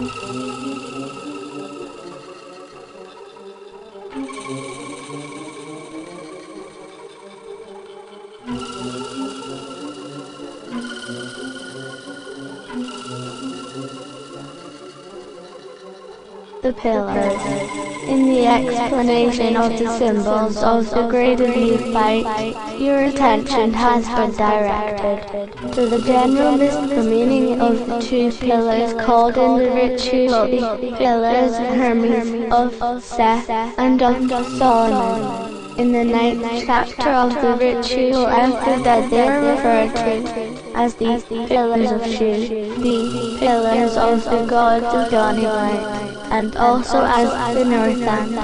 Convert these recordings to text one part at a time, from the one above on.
The pillars. In the explanation of the symbols of the graded Nephite, your attention has been directed to the general mystical meaning of the two pillars called in the ritual the Pillars of Hermes, of Seth, and of Solomon. In the 9th chapter of the ritual after that they are referred to as the Pillars of Shu, the Pillars of the gods of dawning light, and also as the northern,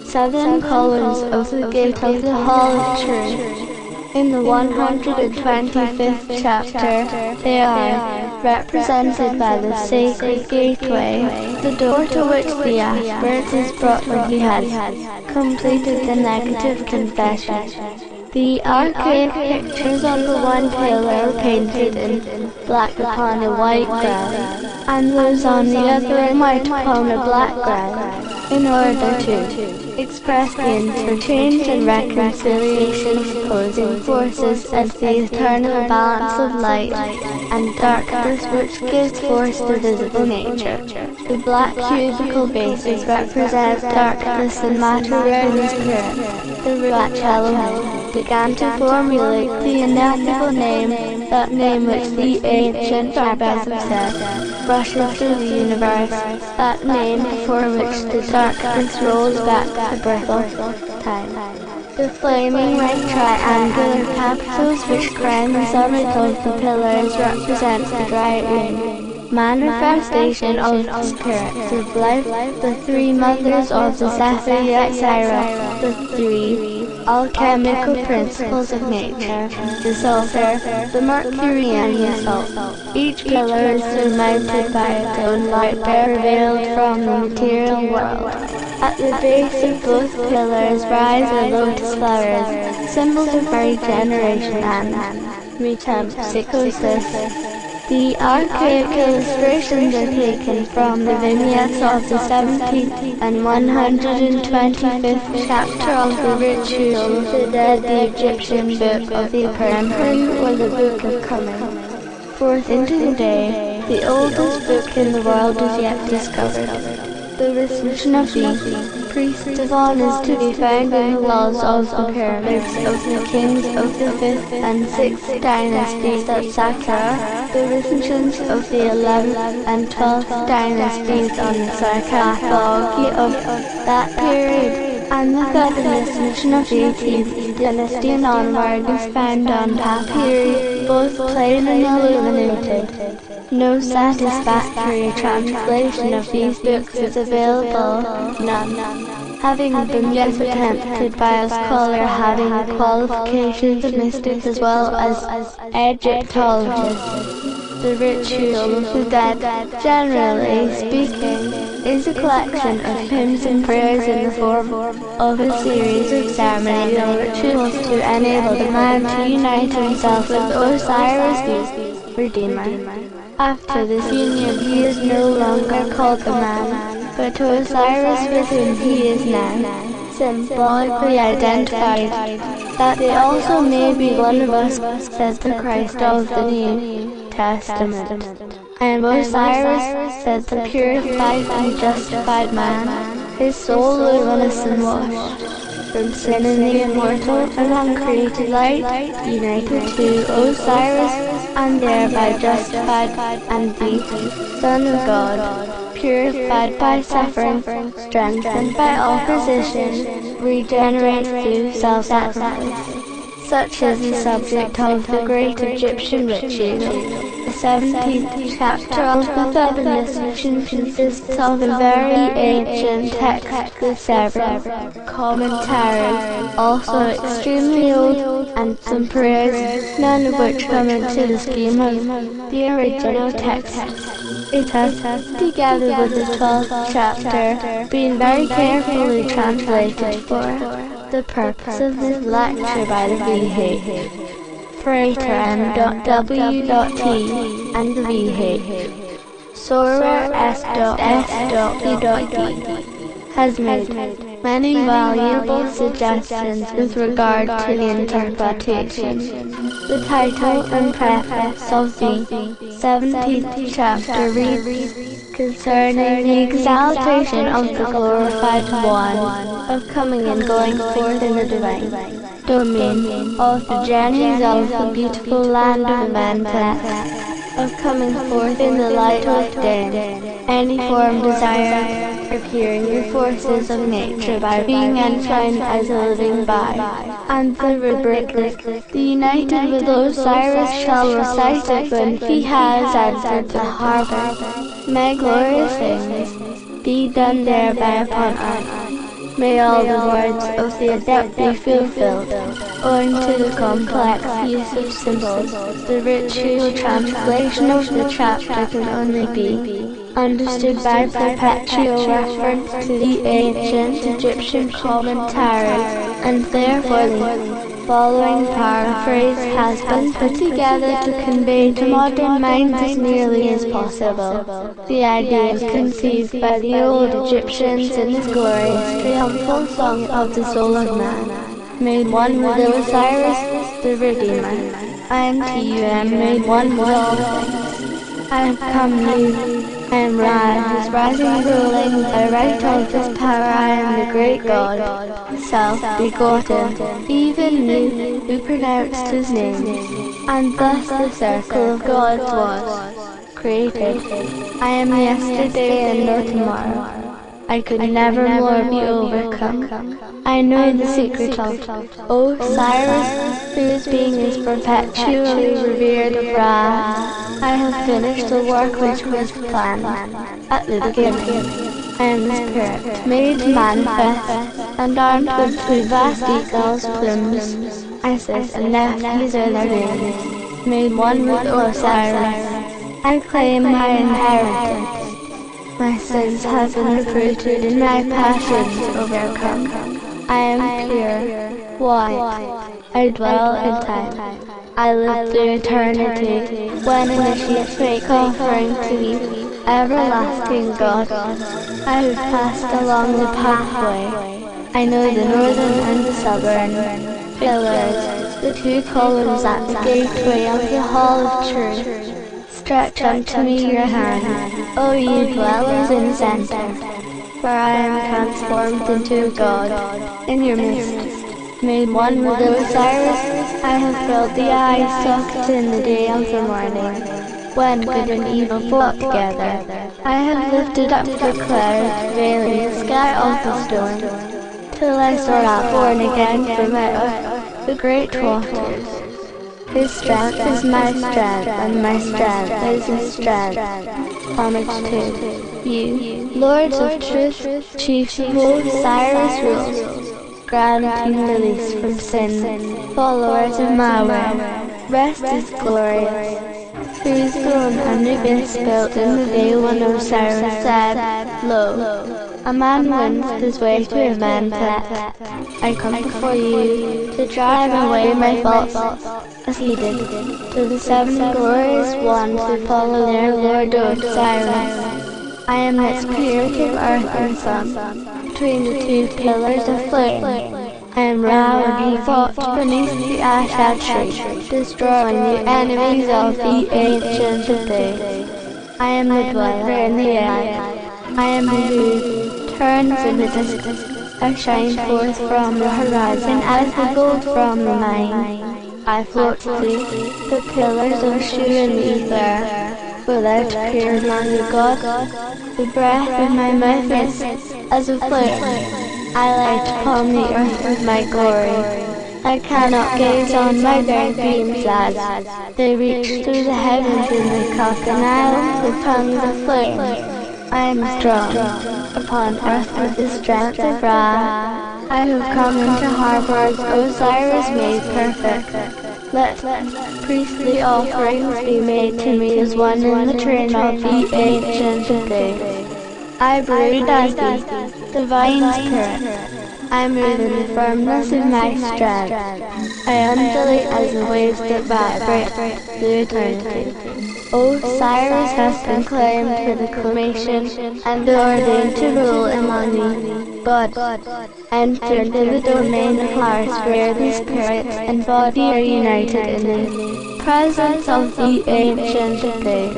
southern columns of the gate of the Hall of Truth. In the 125th chapter, they are represented by the sacred gateway, the door to which the aspirant is brought when he has completed the negative confession. The archaic pictures on the one pillar are painted in black upon a white ground, and those on the other in white upon a black ground, in order to express the interchange and reconciliation of opposing forces and the eternal balance of light and darkness which gives force to visible nature. The black cubical bases represent darkness and matter around the spirit. The black element began to formulate the ineffable name, that name which the ancient rabbis have said rushes through the universe, that name before which the darkness rolls back the birth of time. The flaming red triangular capitals which crown the summit of the pillars represent the bright manifestation of the spirits of life, the three mothers of the Sapphire, the three alchemical principles of nature, the sulfur, the mercury, and the salt. Each pillar is surmounted by its own light bearer veiled from the material world. At the base of both pillars rise the lotus flowers, symbols of regeneration and metempsychosis. The archaic illustrations are taken from the vignettes of the 17th and 125th chapter of the ritual of the dead, the Egyptian book of the Apocrypha, or the Book of Coming Forth into the Day, the oldest book in the world is yet discovered. The recension of the priests of On is to be found in the laws of the pyramids of the kings of the 5th and 6th dynasties at Saqqara, the recensions of the 11th and 12th dynasties on the sarcophagi of that period, and the third recension of the 18th dynasty and onward is found on that period, both plain and illuminated. No satisfactory translation of these books is available, none having been yet attempted by a scholar having the qualifications of mystics as well as Egyptologists. The ritual of the dead, generally speaking, is a collection of hymns and prayers in the form of a series of ceremonial rituals to enable the man to unite himself with Osiris, the Redeemer. After this union, he is no longer called the man, but Osiris with whom he is now symbolically identified, that they also may be one of us, says the Christ of the New Testament. I am Osiris, says the purified and justified man, his soul luminous and washed from sin in the immortal and uncreated light, united to Osiris, and thereby justified, and the Son of God, purified by suffering, strengthened by opposition, regenerated through self-sacrifice. Such is the subject of the great Egyptian ritual. The 17th chapter of the third edition consists of a very ancient text with several commentaries, also extremely old, and some prayers, none of which come into the scheme of the original text. It has, together with the 12th chapter, been very carefully translated for the purpose of this lecture by the VH, Prater M.W.T. and the VH. Sora S.S.E.D has made many valuable suggestions with regard to the interpretation. The title and preface of the 17th chapter reads, concerning the exaltation of the glorified one, of coming and going forth in the divine domain, of the journeys of the beautiful land of Mentas, of coming forth in the light of day, any form desired, appearing the forces of nature by being enshrined as a living by, and the rubric, the united with Osiris shall recite it when he has entered the harbour. May glorious things be done thereby upon earth. May all the words of the adept be fulfilled, owing to the complex use of symbols. The ritual translation of the chapter can only be understood by perpetual reference to the ancient Egyptian commentary, and therefore the following paraphrase has been put together to convey to modern minds as nearly as possible the ideas conceived by the old Egyptians in this glorious triumphal song of the soul of man, made one with Osiris, the Redeemer. I am TUM, made one with all things. I have come new. I am Ra, whose rising ruling by right of this power. I am the great God, self-begotten, even new, who pronounced his name. And thus the circle of gods was created. I am yesterday and no tomorrow. I could never more be overcome. I know the secret of Osiris, whose being is perpetually revered of Ra. I have finished the work which was planned at the beginning. I am the Spirit, made manifest, and armed with two vast eagles' plumes. Isis and Nephthys are their names, made one with Osiris. I claim my inheritance. My sins have been uprooted and my passions overcome. I am pure, white. I dwell in time. I live through eternity, when initiates make offering to thee, everlasting God. I have passed along the pathway. I know the northern and the southern pillars, the two columns at the gateway of the hall of truth. Stretch unto me your hand, O ye dwellers in center, for I am transformed into a God in your midst. Made one with Osiris, I have filled the eye socket in the day of the morning, when good and evil fought together. I have lifted up the cloud, veiling the sky of the storm, till I soar outborne again from out of the great waters. His strength is my strength, and my strength is his strength. Homage to you, lords of truth, chiefs of Osiris rules, granting release from sin, followers of my way. Rest is glorious, whose throne Anubis built in the day when Osiris said, Lo, a man wins his way to a manplat. I come before you to drive away my faults, as he did, to the seven glorious ones who follow their Lord Osiris. I am its creative earth and sun, between the two pillars of flame. I am Ra when he fought beneath the Ashad tree, destroying the enemies of the ancient of days. I am the dweller in the air. I am who turns in the distance. I shine forth from the horizon as the gold from the mine. I float through the pillars of Shu in the ether, without fear among the gods. The breath of my mouth is as a flame. I light upon the earth with my glory. I cannot gaze on my dark beams as they reach through the heavens in the cockle with tongues of flame. I am strong upon earth with the strength of Ra. I have come into harbors Osiris made perfect. Let priestly offerings be made to me as one in the train of the ancient of days. I brood as the divine spirit. I move in the firmness of my strength. I undulate as the waves that vibrate through eternity. Osiris has been claimed for the cremation and ordained to rule among the gods. Enter into the domain of Horus where the spirit and body are united in the presence of the Ancient of Days,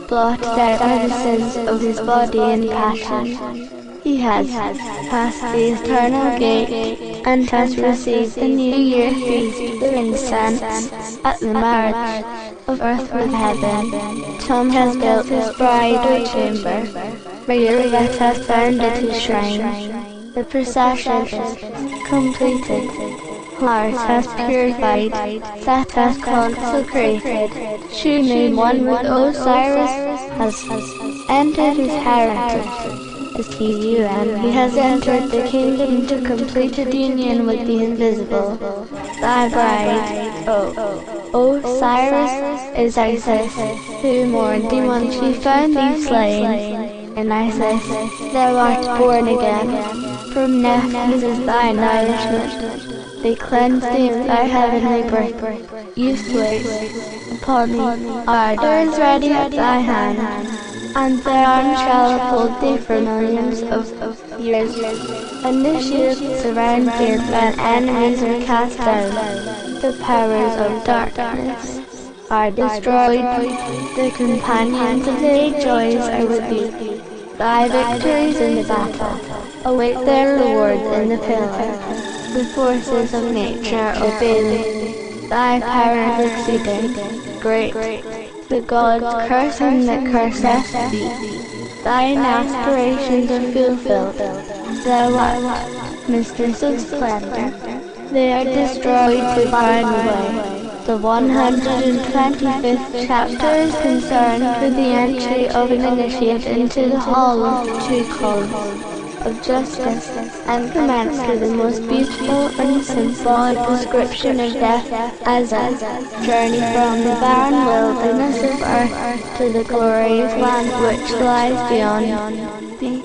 blotted out by the sins of his body and passion. He has passed the eternal gate and has received the New Year feast of incense at the marriage of earth with heaven. Tom has built his bridal chamber. Margaret has founded his shrine. The procession is completed. Horus has purified, Seth has consecrated, Shu, one with Osiris, has entered his heritage. As he has entered the kingdom to completed union with the invisible. Thy bride, Osiris, is Isis, who mourned thee when she found thee slain. And Isis, thou art born again, from nephews is thy nourishment. They cleanse thee of thy heavenly birth, useless upon thee, our door is ready at thy hand. And their arms shall uphold thee for millions of years. Initiates surround thee when enemies are cast down. The powers of darkness are destroyed. The companions of thy joys are with thee. Thy victories in the battle await their rewards in the pillar. The forces of nature obey thee. Thy power is exceeding great. The gods curse him that curseth thee. Thine aspirations are fulfilled. Thou art mistress of splendor. They are destroyed to find away. The 125th chapter is concerned with the entry of an initiate into the hall of two columns of justice, and commenced with the most beautiful and simple description of death as a journey from the barren wilderness of earth to the glorious land which lies beyond. The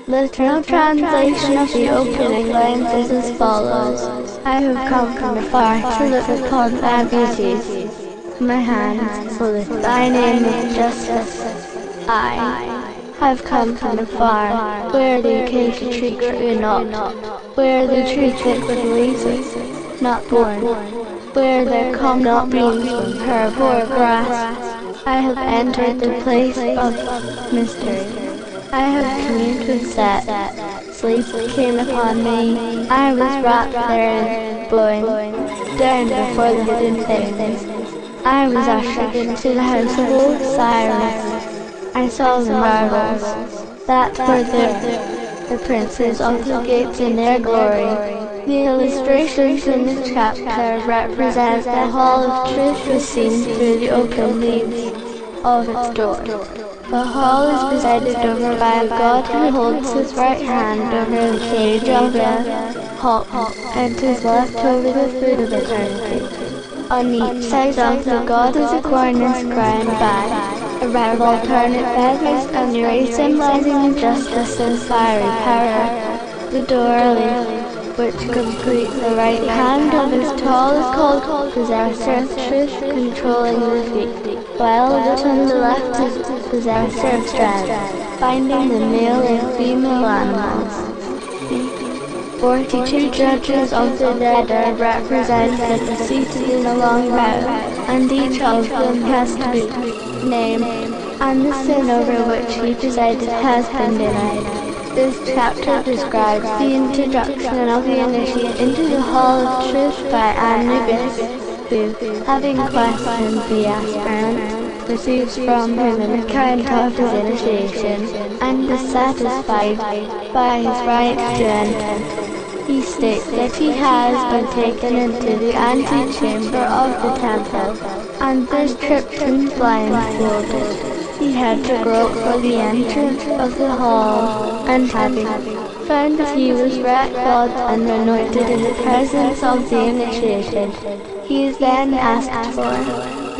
literal translation of the opening lines is as follows: I have come from afar to look upon thy beauties. My hands will lift thy name of justice. I have come from afar, where the acacia tree grew not, where the tree thick with leaves was not born, where there come not beams from herb or grass. I have entered the place of mystery. I have communed with Set. Sleep came upon me. I was wrapped therein, blowing down before the hidden things. I was ushered into the house of Osiris. I saw the marvels that were there, the princes of the gates in their glory. The illustrations in the chapter represent the hall of truth was seen through the open leaves of its door. The hall is presided over by a god who holds his right hand over the cage of the hawk and his left over the food of eternity. On each side of the god is a cornice crowned by a row of alternate feathers and a ray symbolizing justice and fiery power. The door which completes the right hand of his tall is called possessor of truth, controlling the feet, while that on the left is possessor of strength, binding the male and female animals. 42 judges of the dead are represented seated in a long row, and each of them has to be named, and the sin over which he presided has been denied. This chapter describes the introduction of the initiate into the Hall of Truth by Anubis, who, having questioned the aspirant, receives from him an account of his initiation, and is satisfied by his right to enter. He states that he has been taken into the antechamber of the temple, and is stripped and blindfolded. He had to grope for the entrance of the hall, and having found that he was recalled and anointed in the presence of the initiated, he is then asked for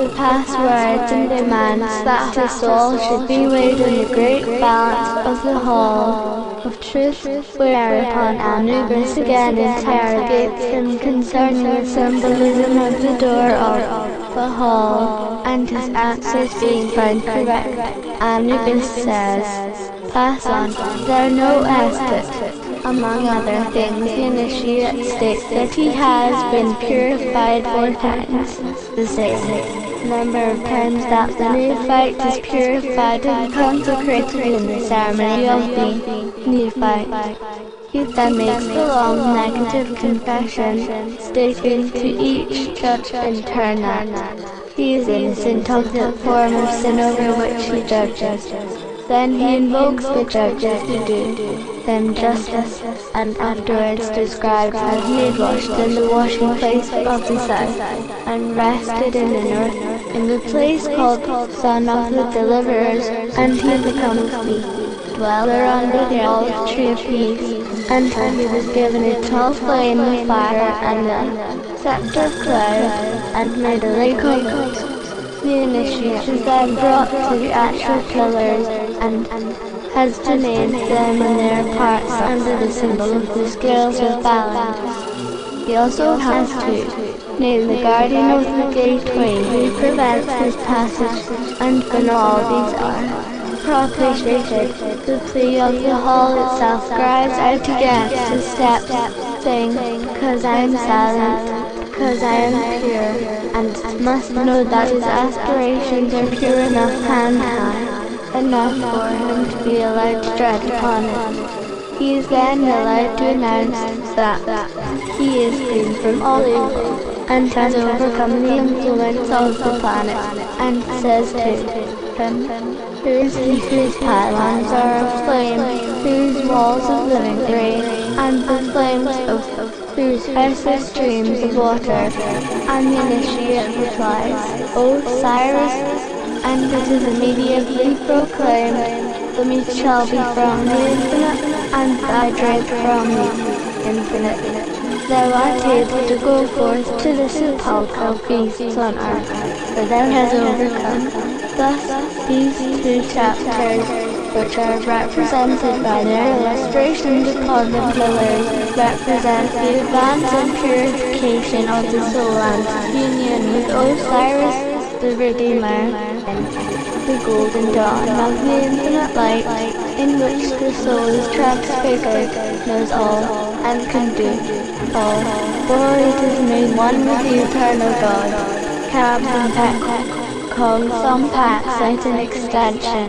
the passwords and demands that his soul should be weighed in the great balance of the hall of truth, whereupon Anubis again interrogates him concerning the symbolism of the door of the hall, and his answers being found correct. Anubis says, "Pass on, there no aspect." Among other things, the initiate states that he has been purified 4 times, the same number of times that the neophyte is purified and consecrated in the ceremony of the neophyte. He then makes the long negative confession, stating to each judge in turn that he is innocent of the form of sin over which he judges. Then he invokes the judges to do them justice, and afterwards described as made washed in the washing place of the south, and rested in the north, in the place called Son of the Deliverers, and he becomes the dweller under the olive tree of peace, and he was given a tall flame of fire and the scepter of cloud, and made a lake of it. The initiate is then brought to the actual pillars and has to name them in their parts under the symbol of the scales of balance. He also has to name the guardian of the gateway who prevents his passage, and when all these are properly stated, the plea of the hall itself cries out against the steps, saying, "Because I am silent, because I am pure," and must know that his aspirations are pure enough and high, enough for him to be allowed to tread upon it. He is then allowed to announce that he is free from all evil, and has overcome the influence of the planet, and says to him, "Who is he whose pylons are of flame, whose walls of living rain, and the flames of whose houses streams of water?" And the initiate replies, "O Cyrus," and it is immediately proclaimed, "The meat shall be from the infinite, and thy drink from the infinite. Thou art able to go forth to the sepulchral beasts on earth, for thou hast overcome." Thus, these 2 chapters, which are represented by their illustrations upon the pillars, represent the advance and purification of the soul and union with Osiris, the Redeemer, the golden dawn of the infinite light, in which the soul is transfigured, knows all, and can do all, for it is made one with the eternal God. Captain Peck calls some packs out an extension.